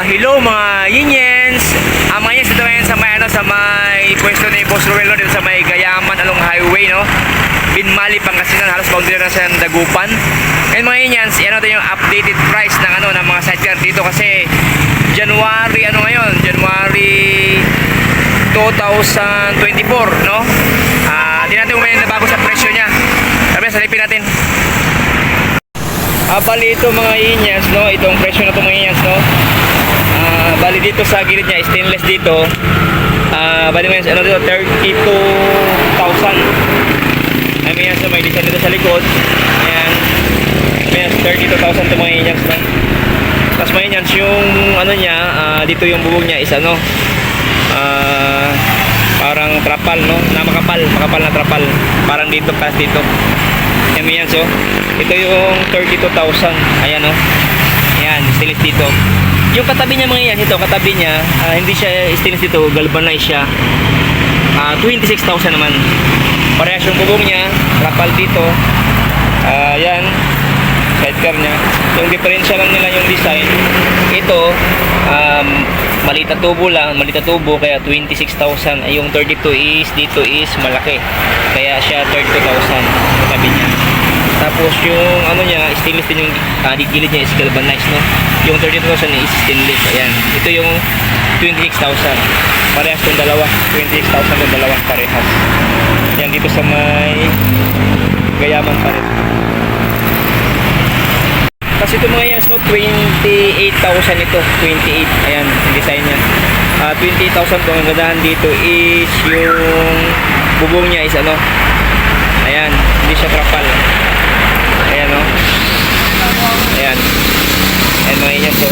Hello mga Yinyens. Mga Yinyens, dito ngayon sa may, sa may pwesto ni Boss Ruel, no? Dito sa may Gayaman along highway, no? Binmali, Pangasinan, halos boundary na sa Dagupan. And mga Yinyens, yan natin yung updated price ng, ng mga sidecar dito kasi January, January 2024, no? Di natin kung may nabago sa presyo niya. Sabi, salipin natin. Bali ito mga Yinyens, no? Itong presyo na ito mga Yinyens, no? Bali dito sa gilid niya, stainless dito. Bali mga Yinyens, dito, 32,000. Ay mga Yinyens, may design dito sa likod. Ayan. May 32,000 ito mga Yinyens, no? Tapos mga Yinyens, yung niya, dito yung bubong niya is parang trapal, no? Makapal na trapal. Parang dito, pas dito. Ayan mga Yinyens, ito yung 32,000. Ayan, no? Ayan, stainless dito. Yung katabi niya mga yan, ito katabi niya, hindi siya stainless dito, galvanized siya. 26,000 naman. Parehas yung bubong niya, trapal dito. Ayan, sidecar niya. Yung diferensya lang nila yung design. Ito, maliit na tubo lang, kaya 26,000. Yung 32 is, dito is malaki. Kaya siya 32,000 katabi niya. Tapos yung niya, stainless din yung gilid niya is galvanized, no? Yung 32,000 is stainless. Ayan. Ito yung 26,000. Parehas yung dalawa. 26,000 yung dalawa. Parehas. Yan dito sa may Gayaman pa rin. Kasi ito mga Yinyens, no? 28,000 ito. 28. Ayan. Yung design niya. 28,000 kung ang gandahan dito is yung bubong niya is ayan. Hindi siya trapal. Ayan, no? Ayan. Ayan mga Yinyens, so.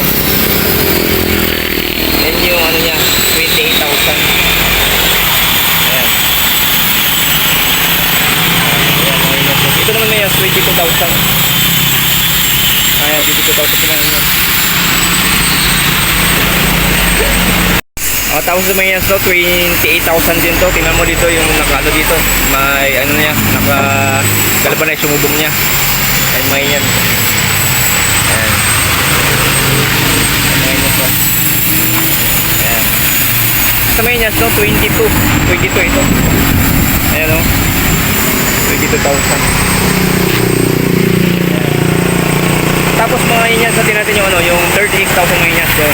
Ayan yung niya, 28,000. Ayan. Ayan mga Yinyens, so. Ito naman mga 22,000. Ayan, 22,000 naman. Tapos naman yan, so 28,000 din to. Tingnan mo dito yung dito. May niya, galvanize yung ubong niya. Ayan mga yan. Ayan. Ayan mga yan, so. Ayan. Ito mga yan, so 22 ito. Ayan, no? 22,000. Tapos mga yan, sa natin yung yung 36,000 mga yan, so.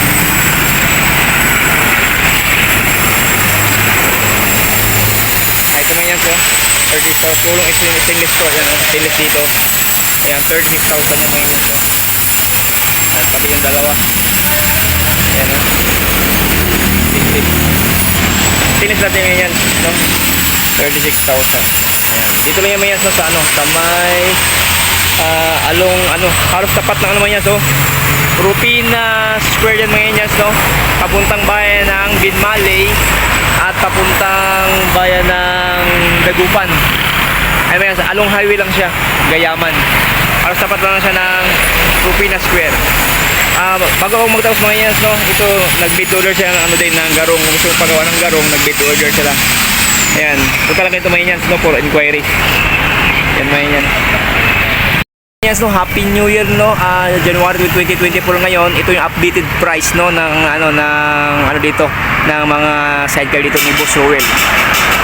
Ito mga yan, so 36,000 pulong stainless to. Ayan, stainless dito. Ayan, 36,000 yung mga yan, so. Ayan, pati yung dalawa. Ayan, stainless natin yung yan, no? 36,000. Ayan, dito lang yung mga yan, so, sa sa may along halos tapat ng mga yan, so Rupina Square yan mga yan, no? Papuntang bayan ng Binmaley at papuntang bayan ng Dagupan. Ay mga along highway lang siya, Gayaman. Halos tapat lang siya ng Rupina Square. Bago ako magtapos mga Yinyens, no? Ito nag-bid order siya ng din ng garong. Kung gusto pagawa ng garong, nag-bid order sila. Ayan, punta lang ito mga Yinyens, no? For inquiry. Yan mga Yinyens. Yes, no, Happy New Year, no? January 2024 ngayon. Ito yung updated price, no, ng dito ng mga sidecar dito ni Boss Ruel.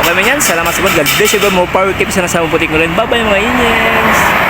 Okay man yan, salamat sa God bless you, more power, keep sana sa putik mo rin. Bye bye mga Yinyens.